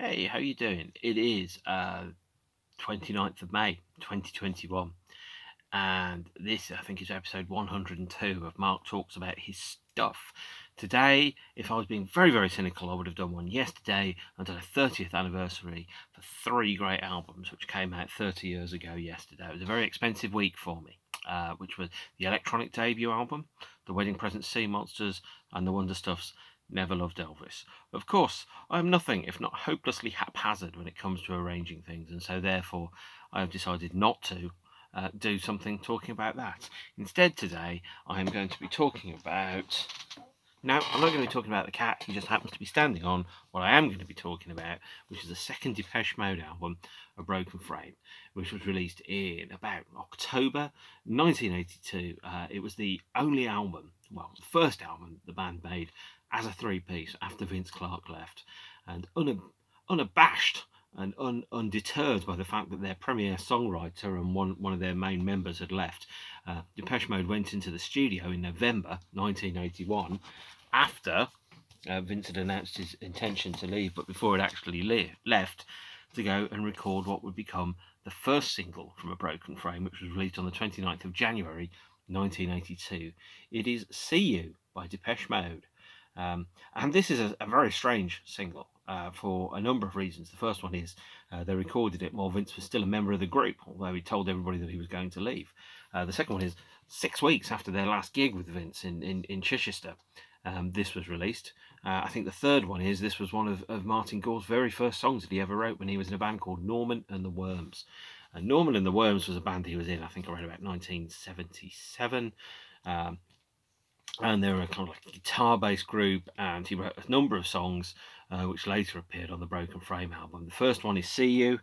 Hey, how you doing? It is 29th of May 2021, and this I think is episode 102 of Mark Talks About His Stuff. Today, if I was being very, very cynical, I would have done one yesterday and done a 30th anniversary for three great albums which came out 30 years ago yesterday. It was a very expensive week for me, which was the Electronic debut album, the Wedding Present Sea Monsters, and the Wonder Stuff's Never Loved Elvis. Of course, I am nothing if not hopelessly haphazard when it comes to arranging things, and so therefore I have decided not to do something talking about that. Instead, today I am going to be talking about. Now, I'm not going to be talking about the cat, he just happens to be standing on what I am going to be talking about, which is the second Depeche Mode album, A Broken Frame, which was released in about October 1982. It was the only album, well, the first album the band made as a three-piece after Vince Clarke left, and unabashed and undeterred by the fact that their premier songwriter and one of their main members had left, Depeche Mode went into the studio in November 1981 after Vince had announced his intention to leave, but before it actually left, to go and record what would become the first single from A Broken Frame, which was released on the 29th of January 1982. It is See You by Depeche Mode. And this is a very strange single for a number of reasons. The first one is they recorded it while Vince was still a member of the group, although he told everybody that he was going to leave. The second one is 6 weeks after their last gig with Vince in Chichester. This was released. I think the third one is this was one of Martin Gore's very first songs that he ever wrote when he was in a band called Norman and the Worms. Norman and the Worms was a band he was in, I think, around about 1977. And they were a kind of like a guitar-based group, and he wrote a number of songs which later appeared on the Broken Frame album. The first one is See You,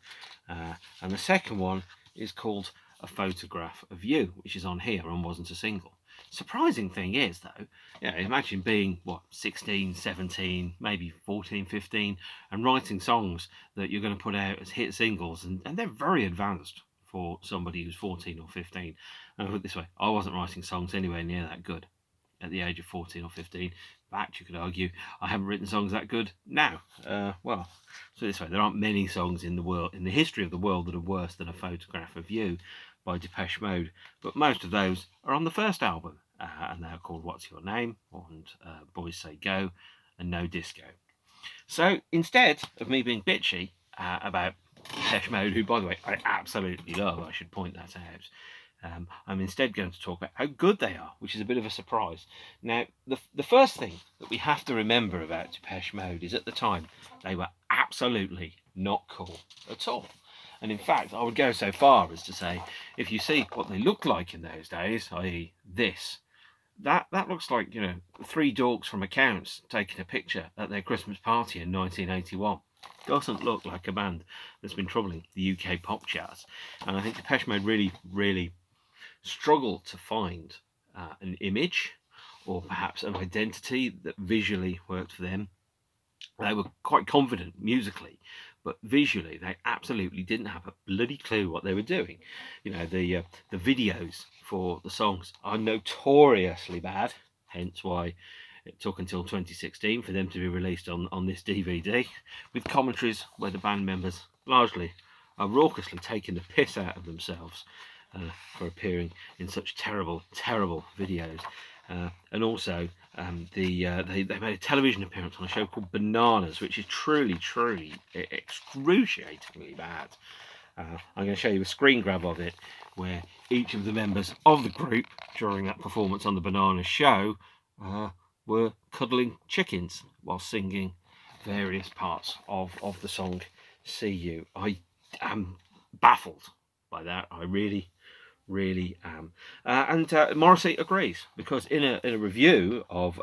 and the second one is called A Photograph of You, which is on here and wasn't a single. Surprising thing is, though, imagine being, 16, 17, maybe 14, 15, and writing songs that you're going to put out as hit singles, and they're very advanced for somebody who's 14 or 15. And I put it this way, I wasn't writing songs anywhere near that good at the age of 14 or 15. In fact, you could argue I haven't written songs that good now. So this way, there aren't many songs in the history of the world that are worse than A Photograph of You by Depeche Mode, but most of those are on the first album, and they're called What's Your Name, and Boys Say Go, and No Disco. So instead of me being bitchy about Depeche Mode, who, by the way, I absolutely love, I should point that out, I'm instead going to talk about how good they are, which is a bit of a surprise. Now, the first thing that we have to remember about Depeche Mode is at the time they were absolutely not cool at all. And in fact, I would go so far as to say, if you see what they looked like in those days, i.e. this, that looks like, three dorks from accounts taking a picture at their Christmas party in 1981. Doesn't look like a band that's been troubling the UK pop charts. And I think Depeche Mode really, really struggled to find an image or perhaps an identity that visually worked for them. They were quite confident musically, but visually they absolutely didn't have a bloody clue what they were doing. The videos for the songs are notoriously bad, hence why it took until 2016 for them to be released on this DVD, with commentaries where the band members largely are raucously taking the piss out of themselves for appearing in such terrible, terrible videos. And also, they made a television appearance on a show called Bananas, which is truly, truly excruciatingly bad. I'm going to show you a screen grab of it, where each of the members of the group during that performance on the Bananas show were cuddling chickens while singing various parts of the song See You. I am baffled by that. I really am. And Morrissey agrees, because in a review of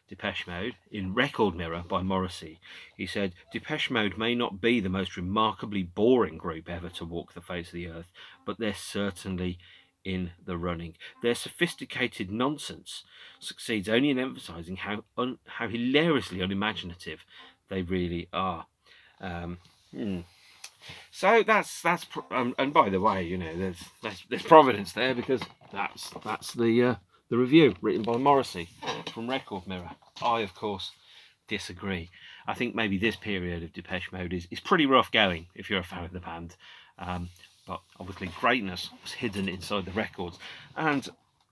Depeche Mode in Record Mirror by Morrissey, he said, Depeche Mode may not be the most remarkably boring group ever to walk the face of the earth, but they're certainly in the running. Their sophisticated nonsense succeeds only in emphasising how hilariously unimaginative they really are. So that's and by the way, there's providence there, because that's the review written by Morrissey from Record Mirror. I, of course, disagree. I think maybe this period of Depeche Mode is pretty rough going if you're a fan of the band. But obviously greatness was hidden inside the records. And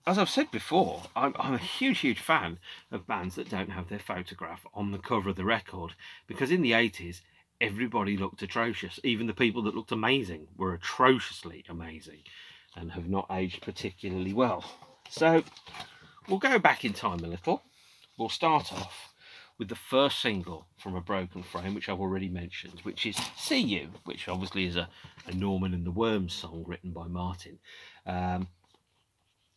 as I've said before, I'm a huge fan of bands that don't have their photograph on the cover of the record, because in the 80s, everybody looked atrocious. Even the people that looked amazing were atrociously amazing and have not aged particularly well. So we'll go back in time a little. We'll start off with the first single from A Broken Frame, which I've already mentioned, which is See You, which obviously is a Norman and the Worms song written by Martin.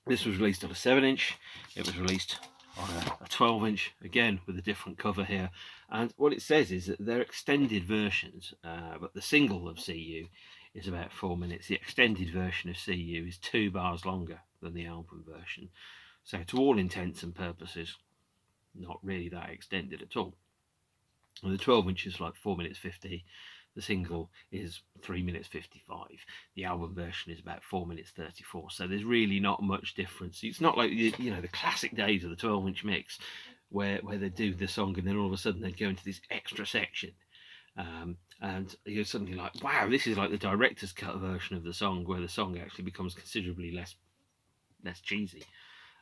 This was released on a 7-inch. It was released on a 12-inch, again with a different cover here. And what it says is that they're extended versions, but the single of See You is about 4 minutes. The extended version of See You is 2 bars longer than the album version. So to all intents and purposes, not really that extended at all. And the 12-inch is like 4 minutes 50. The single is 3 minutes 55. The album version is about 4 minutes 34. So there's really not much difference. It's not like, you know, the classic days of the 12-inch mix where they do the song and then all of a sudden they go into this extra section. And you're suddenly like, wow, this is like the director's cut version of the song, where the song actually becomes considerably less cheesy.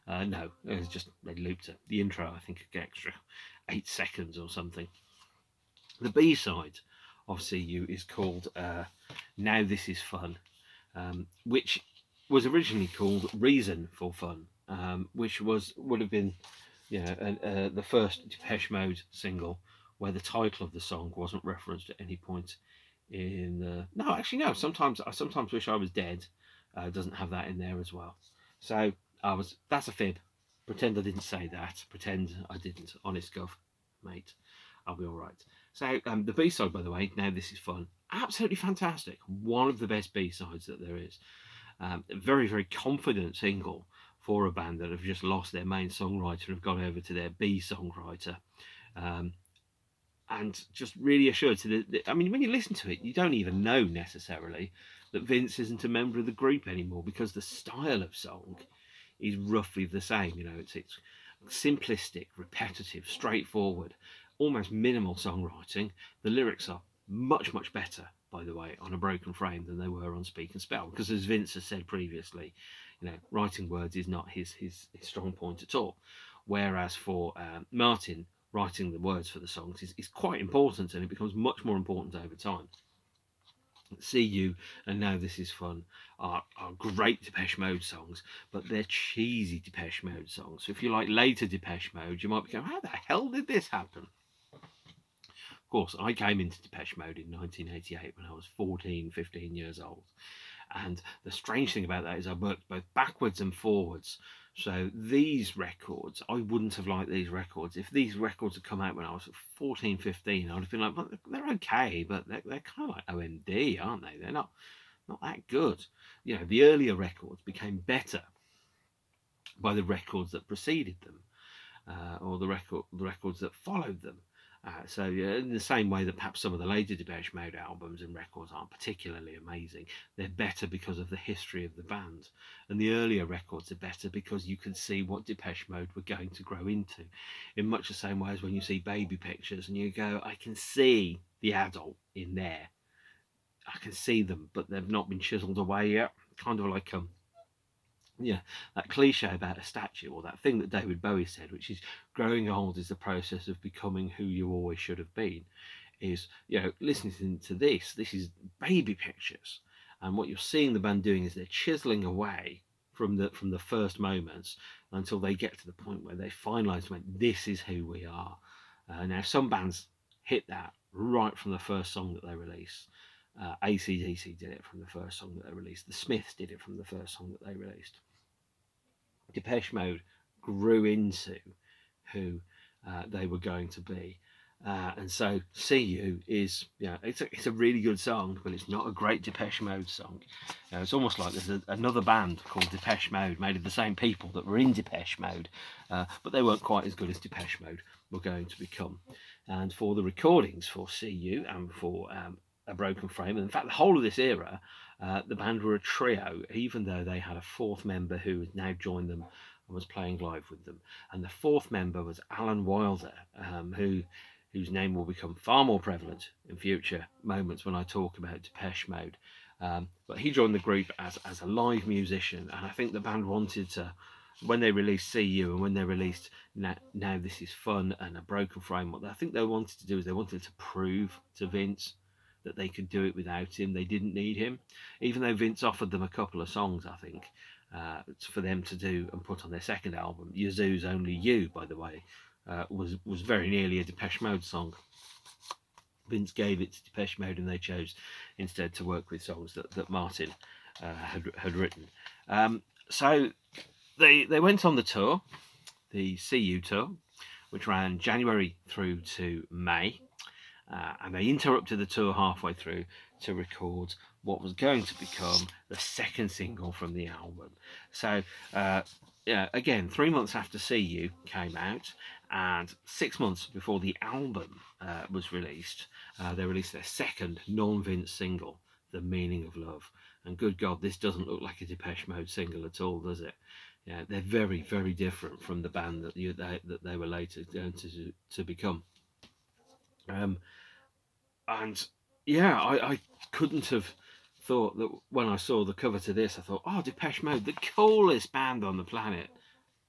No, it was just, they looped it. The intro, I think, an extra 8 seconds or something. The B-side of See You is called Now This Is Fun, which was originally called Reason for Fun, which would have been, you know, the first Depeche Mode single where the title of the song wasn't referenced at any point in the... No, actually, no. I sometimes wish I was dead. Doesn't have that in there as well. So that's a fib. Pretend I didn't say that. Pretend I didn't. Honest gov, mate. I'll be all right. So the B-side, by the way, Now This Is Fun, absolutely fantastic. One of the best B-sides that there is. A very, very confident single for a band that have just lost their main songwriter and have gone over to their B songwriter. And just really assured. I mean, when you listen to it, you don't even know necessarily that Vince isn't a member of the group anymore, because the style of song is roughly the same. You know, it's simplistic, repetitive, straightforward, almost minimal songwriting. The lyrics are much better, by the way, on A Broken Frame than they were on Speak and Spell, because as Vince has said previously, you know, writing words is not his strong point at all. Whereas for Martin, writing the words for the songs is quite important, and it becomes much more important over time. See You and Now This Is Fun are great Depeche Mode songs, but they're cheesy Depeche Mode songs. So if you like later Depeche Mode, you might be going, how the hell did this happen? Of course, I came into Depeche Mode in 1988 when I was 15 years old. And the strange thing about that is I worked both backwards and forwards. So these records, I wouldn't have liked these records. If these records had come out when I was 15, I'd have been like, well, they're okay, but they're kind of like OMD, aren't they? They're not that good. You know, the earlier records became better by the records that preceded them, or the records that followed them. So in the same way that perhaps some of the later Depeche Mode albums and records aren't particularly amazing, they're better because of the history of the band. And the earlier records are better because you can see what Depeche Mode were going to grow into, in much the same way as when you see Baby Pictures and you go, I can see the adult in there. I can see them, but they've not been chiseled away yet. Kind of like yeah, that cliche about a statue, or that thing that David Bowie said, which is growing old is the process of becoming who you always should have been. Is, you know, listening to this is Baby Pictures, and what you're seeing the band doing is they're chiseling away from the first moments until they get to the point where they finalise, this is who we are. Now some bands hit that right from the first song that they release. AC/DC did it from the first song that they released. The Smiths did it from the first song that they released. Depeche Mode grew into who they were going to be, and so See You is, it's a really good song, but it's not a great Depeche Mode song. It's almost like there's another band called Depeche Mode, made of the same people that were in Depeche Mode, but they weren't quite as good as Depeche Mode were going to become. And for the recordings for See You and for A Broken Frame, and in fact the whole of this era, the band were a trio, even though they had a fourth member who had now joined them and was playing live with them. And the fourth member was Alan Wilder, who whose name will become far more prevalent in future moments when I talk about Depeche Mode. But he joined the group as a live musician, and I think the band wanted to, when they released See You and when they released Now This Is Fun and A Broken Frame, what I think they wanted to do is they wanted to prove to Vince that they could do it without him. They didn't need him, even though Vince offered them a couple of songs, I think, for them to do and put on their second album. Yazoo's Only You, by the way, was very nearly a Depeche Mode song. Vince gave it to Depeche Mode, and they chose instead to work with songs that Martin had written. So they went on the tour, the See You tour, which ran January through to May. And they interrupted the tour halfway through to record what was going to become the second single from the album. So, again, 3 months after See You came out, and 6 months before the album was released, they released their second non-Vince single, The Meaning of Love. And good God, this doesn't look like a Depeche Mode single at all, does it? Yeah, they're very, very different from the band that they were later going to become. And yeah, I couldn't have thought that when I saw the cover to this, I thought, oh, Depeche Mode, the coolest band on the planet.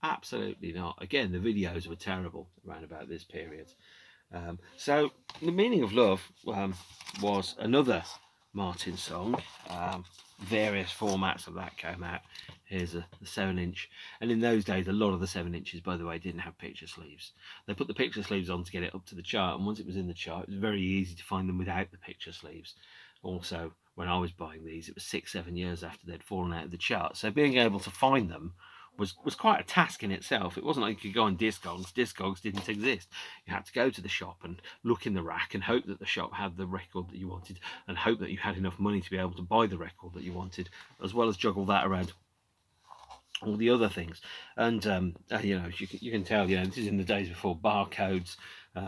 Absolutely not. Again, the videos were terrible around about this period. So The Meaning of Love was another Martin song. Various formats of that came out. Here's the 7-inch, and in those days a lot of the 7-inches, by the way, didn't have picture sleeves. They put the picture sleeves on to get it up to the chart, and once it was in the chart it was very easy to find them without the picture sleeves. Also, when I was buying these, it was 6-7 years after they'd fallen out of the chart, so being able to find them was quite a task in itself. It wasn't like you could go on Discogs. Discogs didn't exist. You had to go to the shop and look in the rack and hope that the shop had the record that you wanted, and hope that you had enough money to be able to buy the record that you wanted, as well as juggle that around all the other things. And you can tell, this is in the days before barcodes,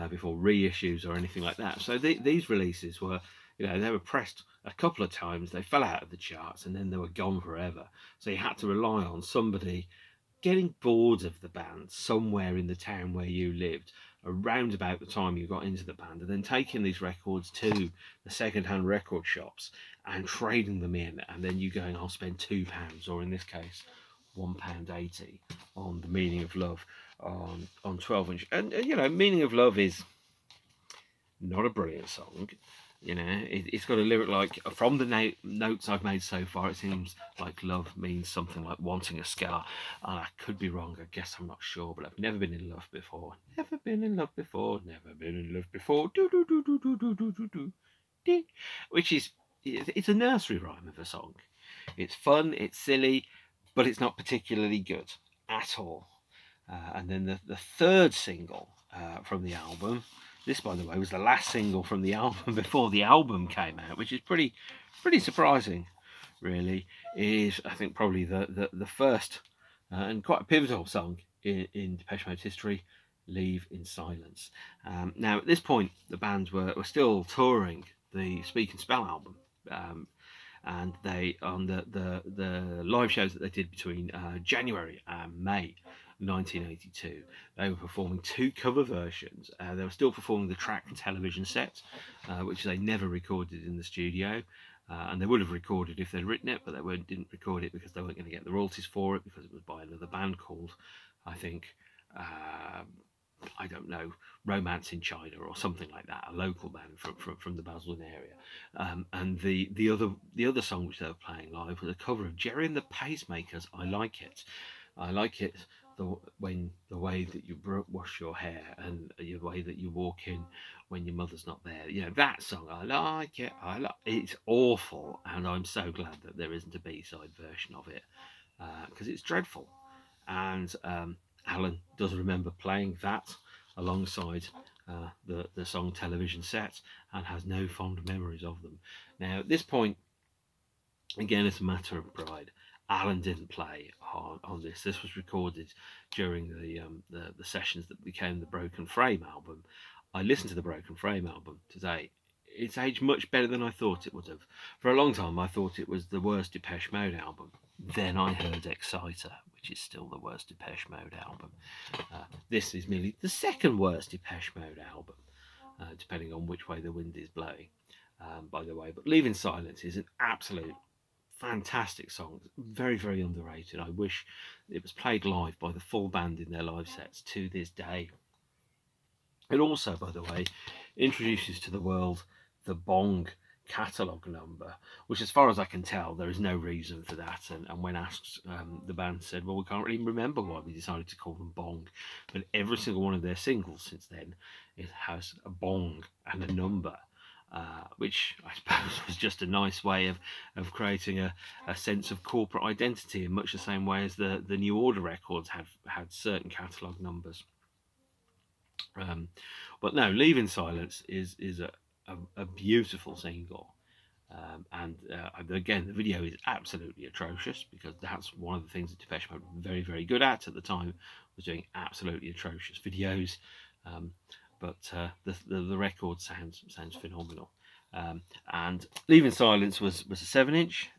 before reissues or anything like that. So these releases were, they were pressed a couple of times, they fell out of the charts, and then they were gone forever. So you had to rely on somebody getting bored of the band somewhere in the town where you lived around about the time you got into the band, and then taking these records to the second-hand record shops and trading them in, and then you going, I'll spend £2, or in this case £1.80 on The Meaning of Love on 12-inch. And Meaning of Love is not a brilliant song. It's got a lyric like, from the notes I've made so far, it seems like love means something like wanting a scar. And I could be wrong, I guess, I'm not sure, but I've never been in love before. Never been in love before, never been in love before. Do do do do do do do do do do. Which is, it's a nursery rhyme of a song. It's fun, it's silly, but it's not particularly good at all. And then the third single from the album, this, by the way, was the last single from the album before the album came out, which is pretty surprising, really, is, I think, probably the first and quite a pivotal song in Depeche Mode's history, Leave in Silence. Now, at this point, the bands were still touring the Speak and Spell album, and they, on the live shows that they did between January and May 1982, they were performing 2 cover versions. They were still performing the track and television set, which they never recorded in the studio, and they would have recorded if they'd written it, but they didn't record it because they weren't going to get the royalties for it, because it was by another band called, I think, I don't know, Romance in China or something like that, a local band from the Basildon area. And the other song which they were playing live was a cover of Jerry and the Pacemakers, I Like It. I like it the way that you wash your hair, and the way that you walk in when your mother's not there. That song, I like it. It's awful, and I'm so glad that there isn't a B-side version of it, because it's dreadful. And Alan does remember playing that alongside the song Television Set, and has no fond memories of them. Now, at this point, again, it's a matter of pride, Alan didn't play on this. This was recorded during the sessions that became the Broken Frame album. I listened to the Broken Frame album today. It's aged much better than I thought it would have. For a long time, I thought it was the worst Depeche Mode album. Then I heard Exciter, which is still the worst Depeche Mode album. This is merely the second worst Depeche Mode album. depending on which way the wind is blowing, by the way. But Leaving Silence is an absolute fantastic song. Very, very underrated. I wish it was played live by the full band in their live sets to this day. It also, by the way, introduces to the world the bong catalogue number, which, as far as I can tell, there is no reason for that. And when asked, the band said, well, we can't really remember why we decided to call them bong. But every single one of their singles since then, it has a bong and a number. Which I suppose was just a nice way of creating a sense of corporate identity in much the same way as the New Order records had certain catalogue numbers. But no, Leaving Silence is a beautiful single. And again, the video is absolutely atrocious, because that's one of the things that Depeche Mode were very, very good at the time, was doing absolutely atrocious videos. But the record sounds phenomenal. And Leaving Silence was a 7-inch,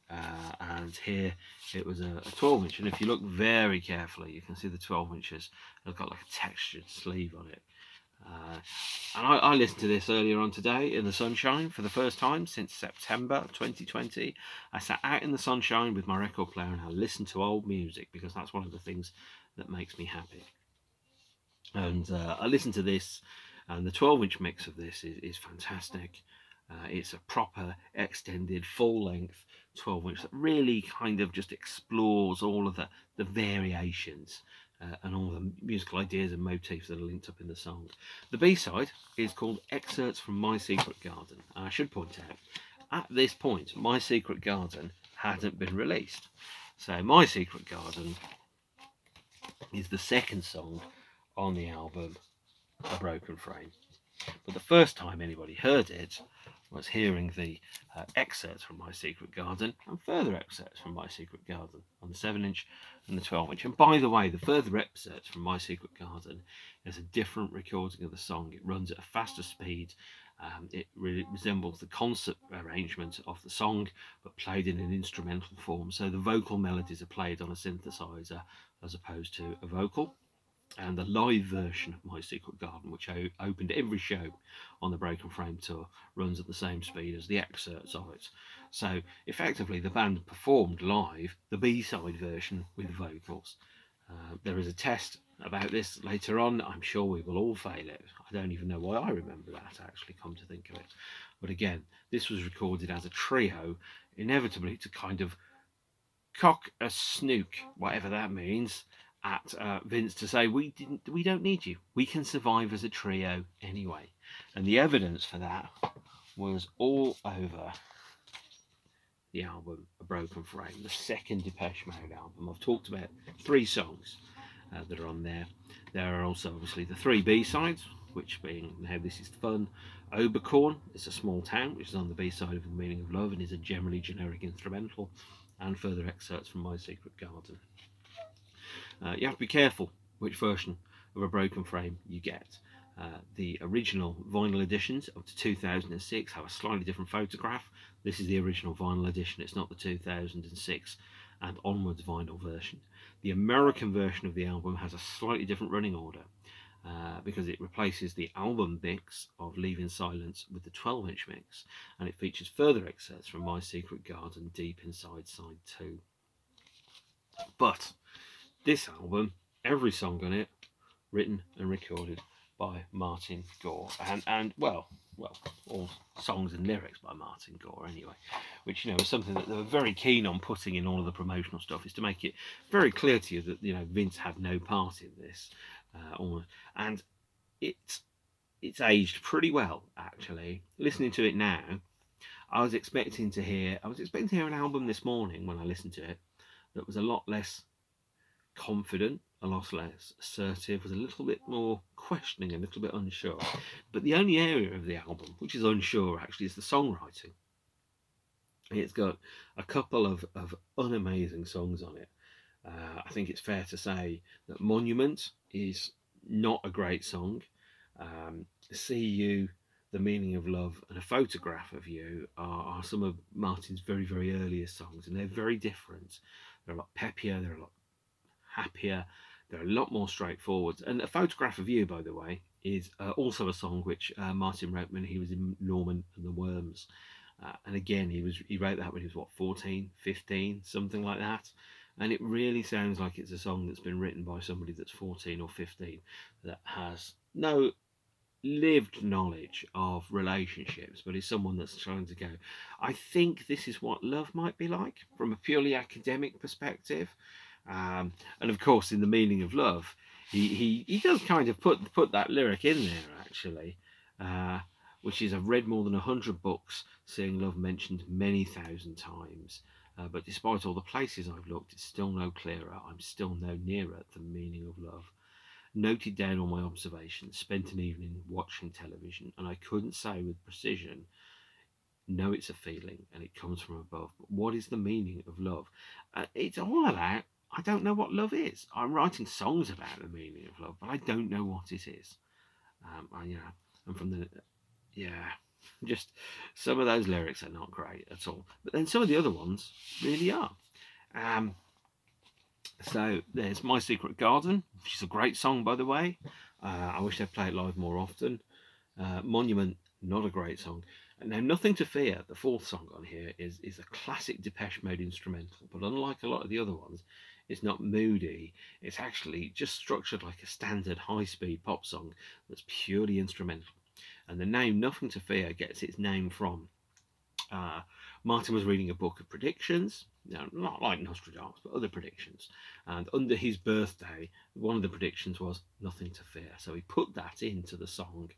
and here it was a 12-inch. And if you look very carefully, you can see the 12 inches have got like a textured sleeve on it. And I listened to this earlier on today in the sunshine for the first time since September 2020. I sat out in the sunshine with my record player and I listened to old music, because that's one of the things that makes me happy. And I listened to this, and the 12-inch mix of this is fantastic. It's a proper, extended, full-length 12-inch that really kind of just explores all of the variations and all the musical ideas and motifs that are linked up in the song. The B-side is called Excerpts from My Secret Garden. And I should point out, at this point, My Secret Garden hadn't been released. So My Secret Garden is the second song on the album A Broken Frame. But the first time anybody heard it was hearing the excerpts from My Secret Garden and further excerpts from My Secret Garden on the 7-inch and the 12-inch. And by the way, the further excerpts from My Secret Garden is a different recording of the song. It runs at a faster speed. It really resembles the concert arrangement of the song, but played in an instrumental form. So the vocal melodies are played on a synthesizer as opposed to a vocal. And the live version of My Secret Garden, which opened every show on the Broken Frame tour, runs at the same speed as the excerpts of it. So effectively the band performed live the B-side version with vocals. There is a test about this later on. I'm sure we will all fail it. I don't even know why I remember that, actually, come to think of it. But again, this was recorded as a trio, inevitably to kind of cock a snook, whatever that means, at Vince, to say, we don't need you, we can survive as a trio anyway. And the evidence for that was all over the album A Broken Frame, the second Depeche Mode album. I've talked about 3 songs that are on there. There are also obviously the 3 B-sides, which being Now This Is Fun, Oberkorn is a small town, which is on the B-side of The Meaning of Love and is a generally generic instrumental, and further excerpts from My Secret Garden. You have to be careful which version of A Broken Frame you get. The original vinyl editions up to 2006 have a slightly different photograph. This is the original vinyl edition, it's not the 2006 and onwards vinyl version. The American version of the album has a slightly different running order, because it replaces the album mix of Leaving Silence with the 12-inch mix, and it features further excerpts from My Secret Garden Deep Inside Side 2. But this album, every song on it, written and recorded by Martin Gore, and well, all songs and lyrics by Martin Gore anyway, which, is something that they were very keen on putting in all of the promotional stuff, is to make it very clear to you that Vince had no part in this, and it's aged pretty well, actually. Listening to it now, I was expecting to hear an album this morning when I listened to it that was a lot less confident, a lot less assertive, was a little bit more questioning, a little bit unsure. But the only area of the album which is unsure, actually, is the songwriting. It's got a couple of unamazing songs on it. I think it's fair to say that Monument is not a great song. See You, The Meaning of Love, and A Photograph of You are some of Martin's very, very earliest songs, and they're very different. They're a lot peppier, they're a lot happier, they're a lot more straightforward. And A Photograph of You, by the way, is also a song which Martin wrote when he was in Norman and the Worms. And again, he wrote that when he was, what, 14, 15, something like that. And it really sounds like it's a song that's been written by somebody that's 14 or 15 that has no lived knowledge of relationships, but is someone that's trying to go, I think this is what love might be like from a purely academic perspective. And of course, in the meaning of love, he does kind of put that lyric in there, actually, which is, I've read more than 100 books, seeing love mentioned many thousand times. But despite all the places I've looked, it's still no clearer. I'm still no nearer the meaning of love. Noted down all my observations, spent an evening watching television, and I couldn't say with precision, no, it's a feeling and it comes from above. But what is the meaning of love? It's all about, I don't know what love is. I'm writing songs about the meaning of love, but I don't know what it is. And from the, just some of those lyrics are not great at all. But then some of the other ones really are. So there's My Secret Garden, which is a great song, by the way. I wish they'd play it live more often. Monument, not a great song. Now, Nothing to Fear, the fourth song on here, is a classic Depeche Mode instrumental, but unlike a lot of the other ones, it's not moody. It's actually just structured like a standard high-speed pop song that's purely instrumental. And the name Nothing to Fear gets its name from Martin was reading a book of predictions, not like Nostradamus, but other predictions. And under his birthday, one of the predictions was nothing to fear. So he put that into the song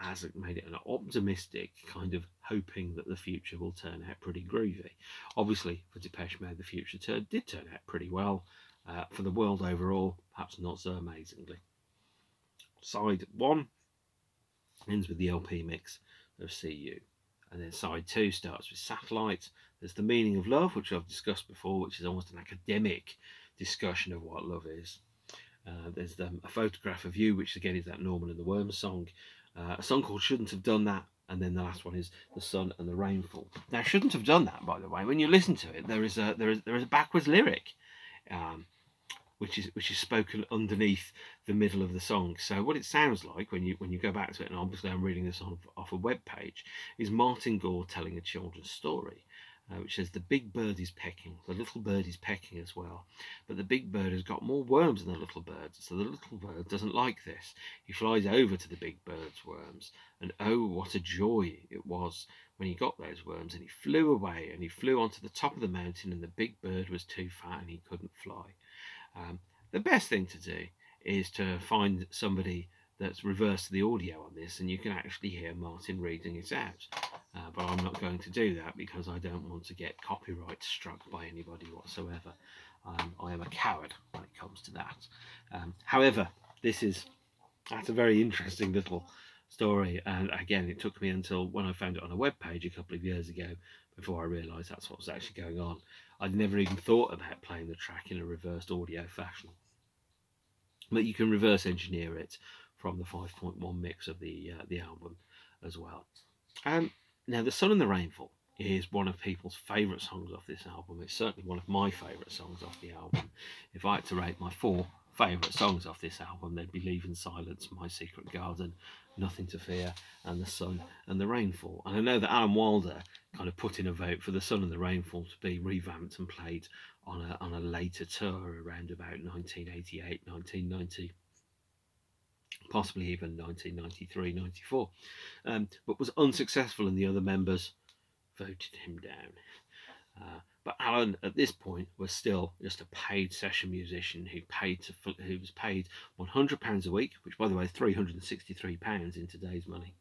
as it made it an optimistic kind of hoping that the future will turn out pretty groovy. Obviously, for Depeche Mode, the future did turn out pretty well. For the world overall, perhaps not so amazingly. Side 1 ends with the LP mix of See You. And then side 2 starts with Satellite. There's The Meaning of Love, which I've discussed before, which is almost an academic discussion of what love is. There's A Photograph of You, which again is that Norman and the Worms song. A song called Shouldn't Have Done That. And then the last one is The Sun and the Rainfall. Now, Shouldn't Have Done That, by the way, when you listen to it, there is a backwards lyric, which is spoken underneath the middle of the song. So what it sounds like when you go back to it, and obviously I'm reading this off a web page, is Martin Gore telling a children's story, which says the big bird is pecking, the little bird is pecking as well, but the big bird has got more worms than the little bird, so the little bird doesn't like this. He flies over to the big bird's worms, and oh, what a joy it was when he got those worms, and he flew away, and he flew onto the top of the mountain, and the big bird was too fat and he couldn't fly. The best thing to do is to find somebody that's reversed the audio on this, and you can actually hear Martin reading it out. But I'm not going to do that because I don't want to get copyright struck by anybody whatsoever. I am a coward when it comes to that. However, that's a very interesting little story, and again, it took me until when I found it on a web page a couple of years ago before I realised that's what was actually going on. I'd never even thought about playing the track in a reversed audio fashion. But you can reverse engineer it from the 5.1 mix of the album as well. Now, The Sun and the Rainfall is one of people's favourite songs off this album. It's certainly one of my favourite songs off the album. If I had to rate my 4 favourite songs off this album, they'd be Leave in Silence, My Secret Garden, Nothing to Fear, and The Sun and the Rainfall. And I know that Alan Wilder kind of put in a vote for The Sun and the Rainfall to be revamped and played on a later tour around about 1988, 1990, possibly even 1993, 94, but was unsuccessful, and the other members voted him down. But Alan, at this point, was still just a paid session musician who was paid £100 a week, which, by the way, is £363 in today's money,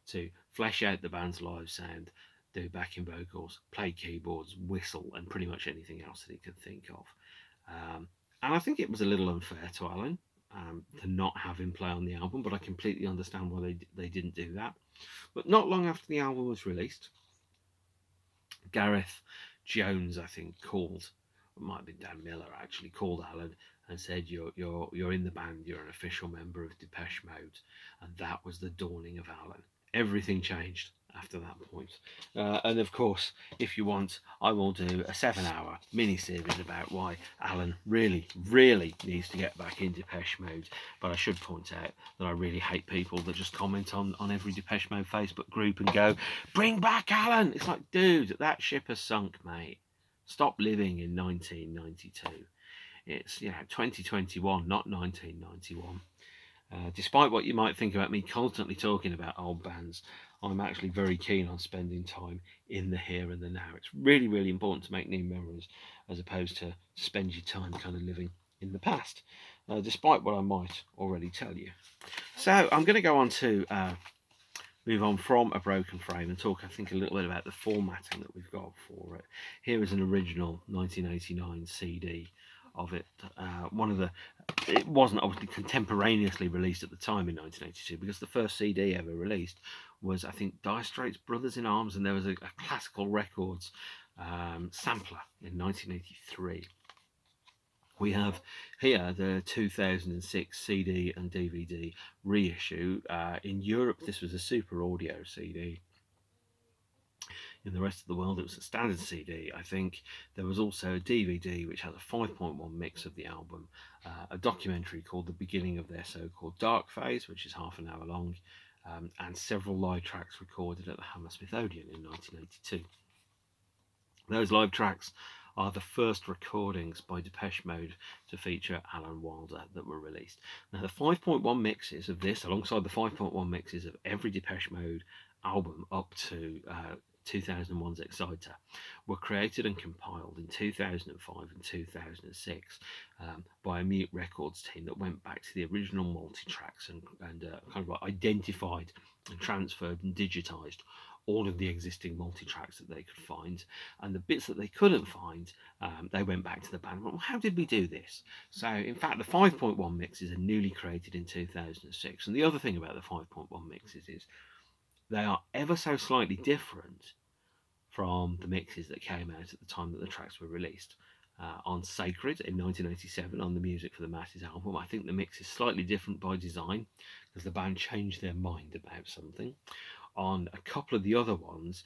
to flesh out the band's live sound, do backing vocals, play keyboards, whistle, and pretty much anything else that he could think of. And I think it was a little unfair to Alan to not have him play on the album, but I completely understand why they didn't do that. But not long after the album was released, Gareth Jones, I think, called, it might have been Dan Miller actually, called Alan and said, you're in the band, you're an official member of Depeche Mode. And that was the dawning of Alan. Everything changed after that point. And of course, if you want, I will do a 7-hour mini-series about why Alan really, really needs to get back in Depeche Mode. But I should point out that I really hate people that just comment on every Depeche Mode Facebook group and go, "Bring back Alan!" It's like, dude, that ship has sunk, mate. Stop living in 1992. It's 2021, not 1991. Despite what you might think about me constantly talking about old bands, I'm actually very keen on spending time in the here and the now. It's really, really important to make new memories as opposed to spend your time kind of living in the past, despite what I might already tell you. So I'm going to go on to move on from A Broken Frame and talk, I think, a little bit about the formatting that we've got for it. Here is an original 1989 CD of it. It wasn't obviously contemporaneously released at the time in 1982, because the first CD ever released was, I think, Dire Straits' Brothers in Arms, and there was a Classical Records sampler in 1983. We have here the 2006 CD and DVD reissue. In Europe, this was a Super Audio CD. In the rest of the world, it was a standard CD. I think there was also a DVD which has a 5.1 mix of the album, a documentary called The Beginning of Their So-Called Dark Phase, which is half an hour long, and several live tracks recorded at the Hammersmith Odeon in 1982. Those live tracks are the first recordings by Depeche Mode to feature Alan Wilder that were released. Now, the 5.1 mixes of this, alongside the 5.1 mixes of every Depeche Mode album up to 2001's Exciter, were created and compiled in 2005 and 2006 by a Mute Records team that went back to the original multi-tracks and kind of like identified and transferred and digitized all of the existing multi-tracks that they could find, and the bits that they couldn't find, they went back to the band. Well, how did we do this? So, in fact, the 5.1 mixes are newly created in 2006, and the other thing about the 5.1 mixes is they are ever so slightly different from the mixes that came out at the time that the tracks were released. On Sacred in 1987, on the Music for the Masses album, I think the mix is slightly different by design because the band changed their mind about something. On a couple of the other ones,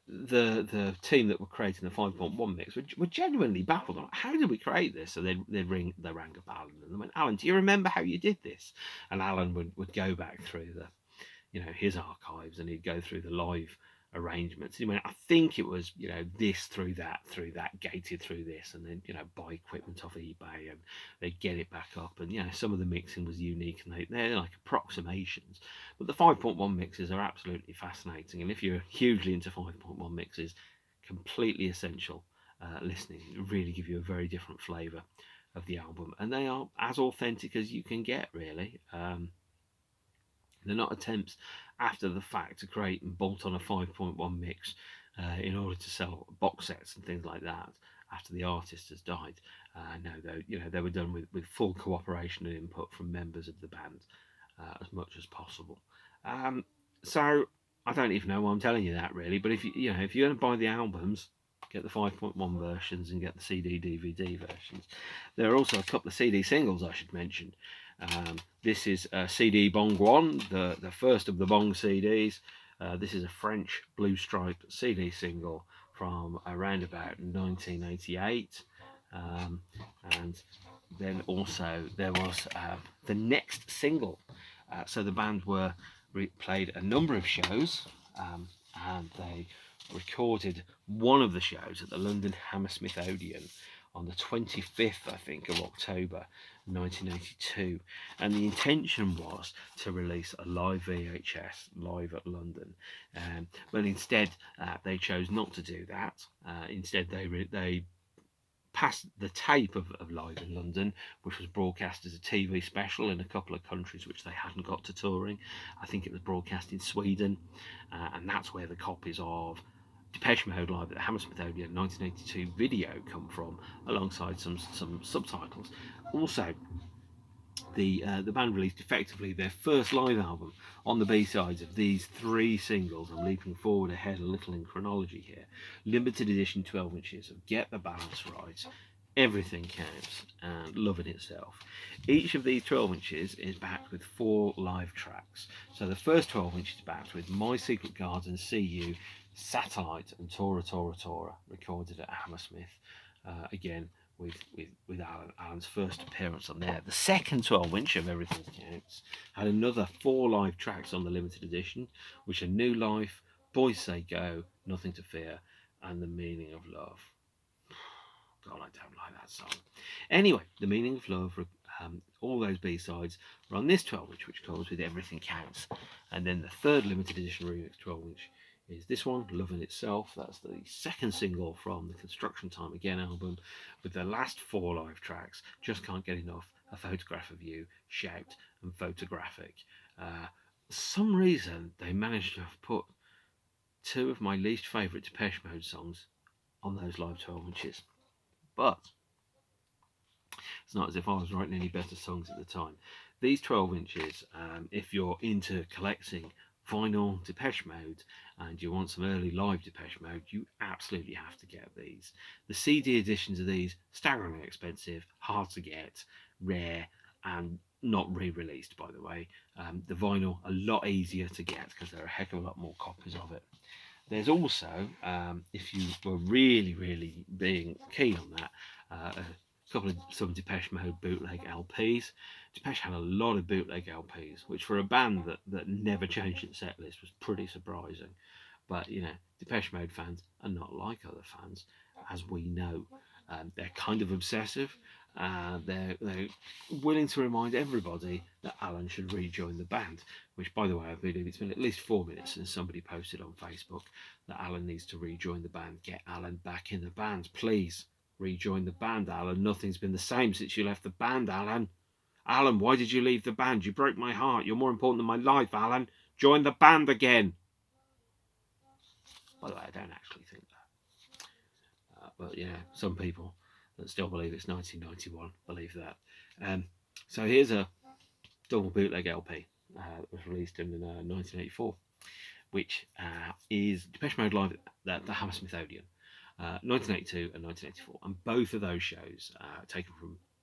the team that were creating the 5.1 mix were genuinely baffled. Like, how did we create this? So they rang up Alan and they went, "Alan, do you remember how you did this?" And Alan would go back through his archives, and he'd go through the live arrangements. He went, "I think it was, this through that, gated through this, and then, buy equipment off eBay, and they get it back up." And, some of the mixing was unique, and they're like approximations. But the 5.1 mixes are absolutely fascinating. And if you're hugely into 5.1 mixes, completely essential listening. It really give you a very different flavour of the album. And they are as authentic as you can get, really. They're not attempts after the fact to create and bolt on a 5.1 mix in order to sell box sets and things like that after the artist has died. No, they were done with full cooperation and input from members of the band as much as possible. So I don't even know why I'm telling you that, really. But if you're going to buy the albums, get the 5.1 versions and get the CD DVD versions. There are also a couple of CD singles I should mention. This is CD Bong One, the first of the Bong CDs. This is a French Blue Stripe CD single from around about 1988. And then also there was the next single. So the band played a number of shows, and they recorded one of the shows at the London Hammersmith Odeon on the 25th, I think, of October 1982, and the intention was to release a live VHS live at London, but instead they chose not to do that. Instead they passed the tape of Live in London, which was broadcast as a TV special in a couple of countries which they hadn't got to touring. I think it was broadcast in Sweden, and that's where the copies of Depeche Mode Live at the Hammersmith Odeon 1982 video come from, alongside some subtitles. Also, the band released effectively their first live album on the B-sides of these three singles. I'm leaping forward ahead a little in chronology here. Limited edition 12 inches of Get the Balance Right, Everything Counts, and Love in Itself. Each of these 12 inches is backed with 4 live tracks. So the first 12 inches is backed with My Secret Garden, See You, Satellite, and Tora Tora Tora, recorded at Hammersmith. Again, with Alan's first appearance on there. The second 12 inch of Everything Counts had another 4 live tracks on the limited edition, which are New Life, Boys Say Go, Nothing to Fear, and The Meaning of Love. God, I don't like that song. Anyway, The Meaning of Love, all those B-sides are on this 12 inch, which comes with Everything Counts. And then the third limited edition remix 12 inch is this one, Love in Itself. That's the second single from the Construction Time Again album, with the last 4 live tracks, Just Can't Get Enough, A Photograph of You, Shout, and Photographic. For some reason, they managed to put 2 of my least favourite Depeche Mode songs on those live 12 inches. But it's not as if I was writing any better songs at the time. These 12 inches, if you're into collecting vinyl Depeche Mode and you want some early live Depeche Mode, you absolutely have to get these. The CD editions of these, staggeringly expensive, hard to get, rare, and not re-released, by the way. The vinyl, a lot easier to get because there are a heck of a lot more copies of it. There's also, if you were really being keen on that, a couple of some Depeche Mode bootleg LPs. Depeche had a lot of bootleg LPs, which for a band that never changed its set list was pretty surprising. But you know, Depeche Mode fans are not like other fans, as we know. They're kind of obsessive. They're willing to remind everybody that Alan should rejoin the band, which, by the way, I believe it's been at least 4 minutes since somebody posted on Facebook that Alan needs to rejoin the band. Get Alan back in the band, please. Rejoin the band, Alan. Nothing's been the same since you left the band, Alan. Alan, why did you leave the band? You broke my heart. You're more important than my life, Alan. Join the band again. By the way, I don't actually think that. But yeah, some people that still believe it's 1991 believe that. So here's a double bootleg LP that was released in 1984, which is Depeche Mode Live at the Hammersmith Odeon, 1982 and 1984, and both of those shows taken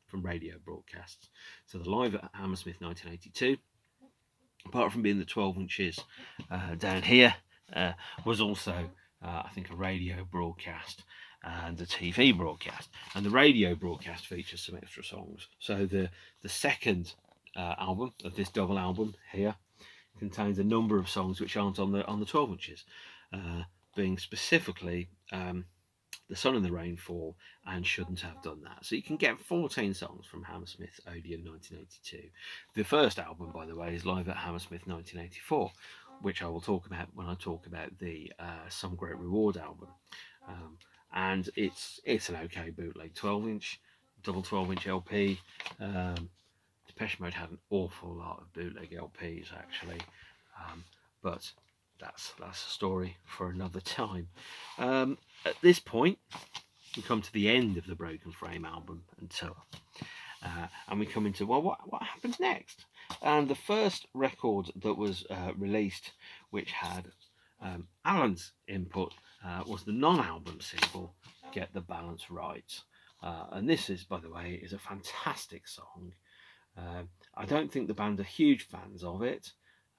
from radio broadcasts. So the Live at Hammersmith 1982, apart from being the 12 inches down here, was also I think a radio broadcast and a TV broadcast, and the radio broadcast features some extra songs. So the second album of this double album here contains a number of songs which aren't on the 12 inches, being specifically The Sun and the Rainfall and Shouldn't Have Done That. So you can get 14 songs from Hammersmith Odeon 1982. The first album, by the way, is Live at Hammersmith 1984, which I will talk about when I talk about the Some Great Reward album. And it's an okay bootleg 12-inch, double 12-inch LP. Depeche Mode had an awful lot of bootleg LPs actually, but that's a story for another time. At this point, we come to the end of the Broken Frame album and tour, and we come into what happens next. And the first record that was released, which had Alan's input, was the non-album single "Get the Balance Right," and this is, by the way, is a fantastic song. I don't think the band are huge fans of it.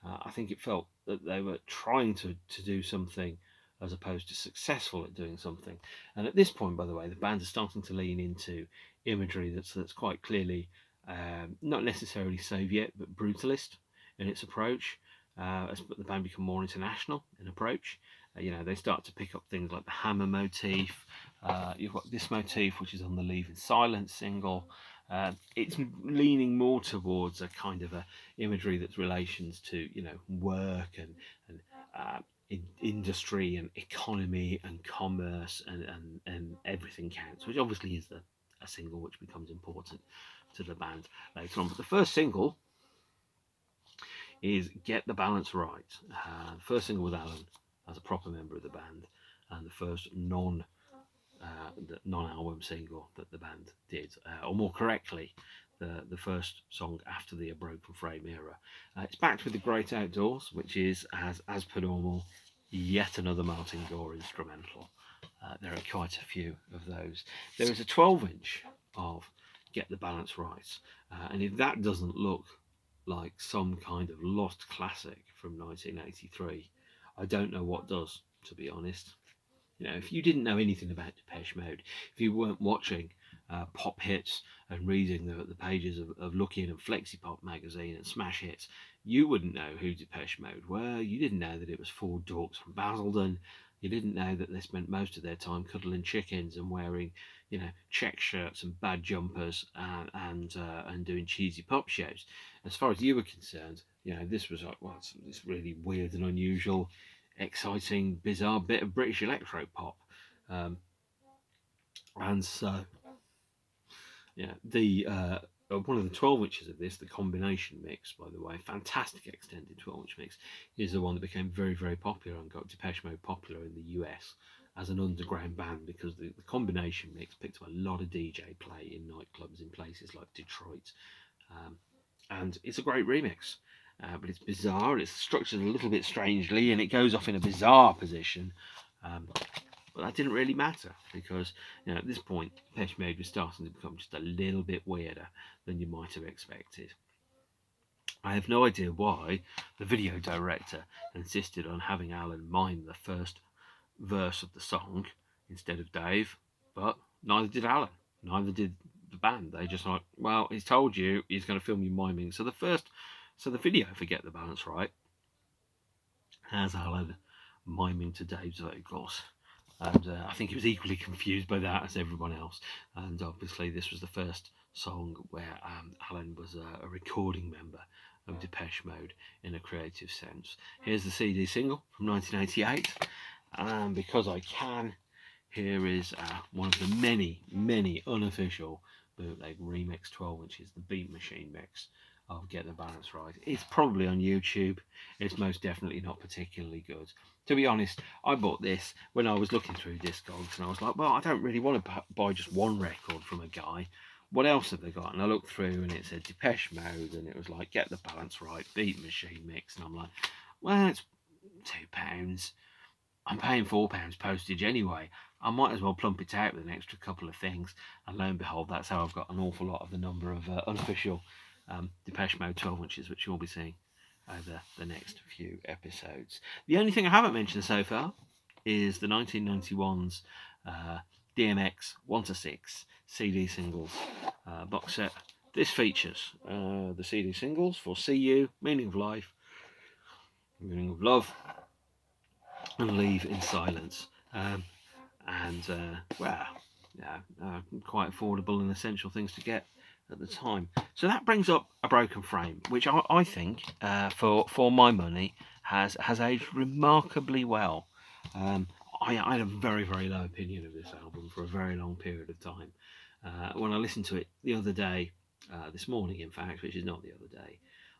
I think it felt that they were trying to do something as opposed to successful at doing something. And at this point, by the way, the band are starting to lean into imagery that's quite clearly not necessarily Soviet, but brutalist in its approach. As the band become more international in approach, they start to pick up things like the hammer motif. You've got this motif, which is on the Leave in Silence single. It's leaning more towards a kind of a imagery that's relations to work and industry and economy and commerce and everything counts, which obviously is a single which becomes important to the band later on. But the first single is Get the Balance Right. The first single with Alan as a proper member of the band, and the first non-album single that the band did, or more correctly, the first song after the Broken Frame era. It's backed with The Great Outdoors, which is, as per normal, yet another Martin Gore instrumental. There are quite a few of those. There is a 12-inch of Get the Balance Right, and if that doesn't look like some kind of lost classic from 1983, I don't know what does, to be honest. You know, if you didn't know anything about Depeche Mode, if you weren't watching pop hits and reading the pages of Lookin' and Flexi Pop magazine and Smash Hits, you wouldn't know who Depeche Mode were. You didn't know that it was four dorks from Basildon. You didn't know that they spent most of their time cuddling chickens and wearing, you know, check shirts and bad jumpers and doing cheesy pop shows. As far as you were concerned, you know, this was like, well, it's this really weird and unusual, exciting, bizarre bit of British electro pop. And so, yeah, the one of the 12 inches of this, the combination mix, by the way, fantastic extended 12-inch mix, is the one that became very, very popular and got Depeche Mode popular in the US as an underground band, because the combination mix picked up a lot of DJ play in nightclubs in places like Detroit. And it's a great remix, but it's bizarre, it's structured a little bit strangely, and it goes off in a bizarre position. But that didn't really matter, because, you know, at this point, Depeche Mode was starting to become just a little bit weirder than you might have expected. I have no idea why the video director insisted on having Alan mime the first verse of the song instead of Dave, but neither did Alan, neither did the band. They just like, well, he's told you he's going to film you miming. So the video for Get the Balance Right has Alan miming to Dave's vocals. And I think he was equally confused by that as everyone else. And obviously this was the first song where Alan was a recording member of Depeche Mode in a creative sense. Here's the CD single from 1988. And because I can, here is one of the many, many unofficial bootleg remix 12 inches, the Beat Machine mix of Get the Balance Right. It's probably on YouTube. It's most definitely not particularly good. To be honest, I bought this when I was looking through Discogs, and I was like, well, I don't really want to buy just one record from a guy. What else have they got? And I looked through, and it said Depeche Mode, and it was like Get the Balance Right, Beat Machine mix, and I'm like, well, it's £2. I'm paying £4 postage anyway. I might as well plump it out with an extra couple of things. And lo and behold, that's how I've got an awful lot of the number of unofficial Depeche Mode 12 inches, which you'll be seeing over the next few episodes. The only thing I haven't mentioned so far is the 1991's DMX 1-6 CD singles box set. This features the CD singles for See You, Meaning of Life, Meaning of Love, and Leave in Silence. Quite affordable and essential things to get at the time. So that brings up A Broken Frame, which I think, for my money, has aged remarkably well. I had a very, very low opinion of this album for a very long period of time. When I listened to it the other day, this morning in fact, which is not the other day,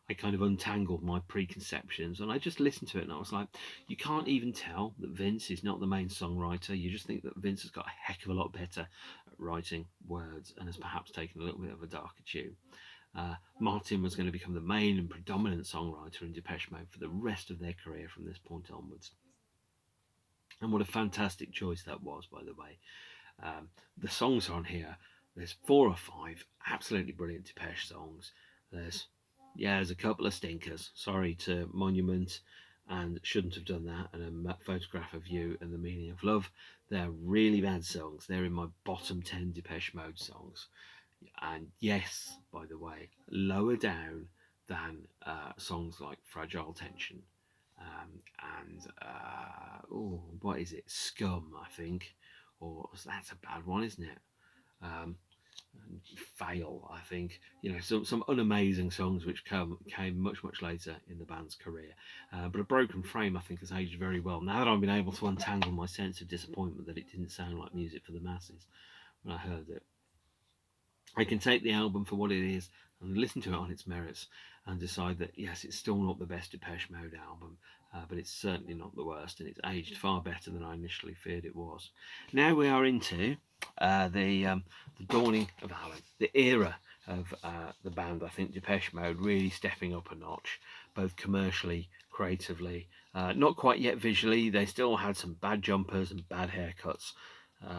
I kind of untangled my preconceptions, and I just listened to it, and I was like, you can't even tell that Vince is not the main songwriter. You just think that Vince has got a heck of a lot better at writing words and has perhaps taken a little bit of a darker tune. Martin was going to become the main and predominant songwriter in Depeche Mode for the rest of their career from this point onwards. And what a fantastic choice that was, by the way. The songs on here, there's 4 or 5 absolutely brilliant Depeche songs. There's a couple of stinkers. Sorry to Monument and Shouldn't Have Done That, and A Photograph of You and The Meaning of Love. They're really bad songs. They're in my bottom 10 Depeche Mode songs. And yes, by the way, lower down than songs like Fragile Tension what is it? Scum, I think. Or that's a bad one, isn't it? Fail, I think. You know, some unamazing songs which came much, much later in the band's career. But A Broken Frame, I think, has aged very well. Now that I've been able to untangle my sense of disappointment that it didn't sound like music for the masses when I heard it, I can take the album for what it is and listen to it on its merits and decide that, yes, it's still not the best Depeche Mode album, but it's certainly not the worst, and it's aged far better than I initially feared it was. Now we are into the dawning of Alan, the era of the band. I think Depeche Mode really stepping up a notch, both commercially, creatively, Not quite yet visually. They still had some bad jumpers and bad haircuts,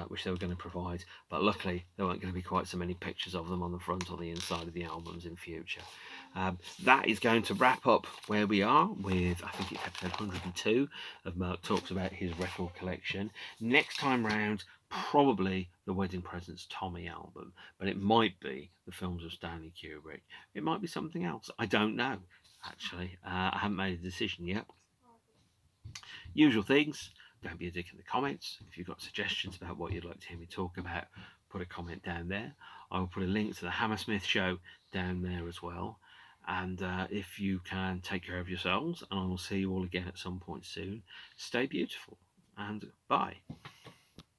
which they were going to provide. But luckily, there weren't going to be quite so many pictures of them on the front or the inside of the albums in future. That is going to wrap up where we are with, I think it's episode 102 of Mark Talks about his record collection. Next time round, probably the Wedding Presents Tommy album, but it might be the films of Stanley Kubrick. It might be something else. I don't know, actually. I haven't made a decision yet. Usual things. Don't be a dick in the comments. If you've got suggestions about what you'd like to hear me talk about, put a comment down there. I will put a link to the Hammersmith show down there as well. And if you can, take care of yourselves, and I will see you all again at some point soon. Stay beautiful, and bye.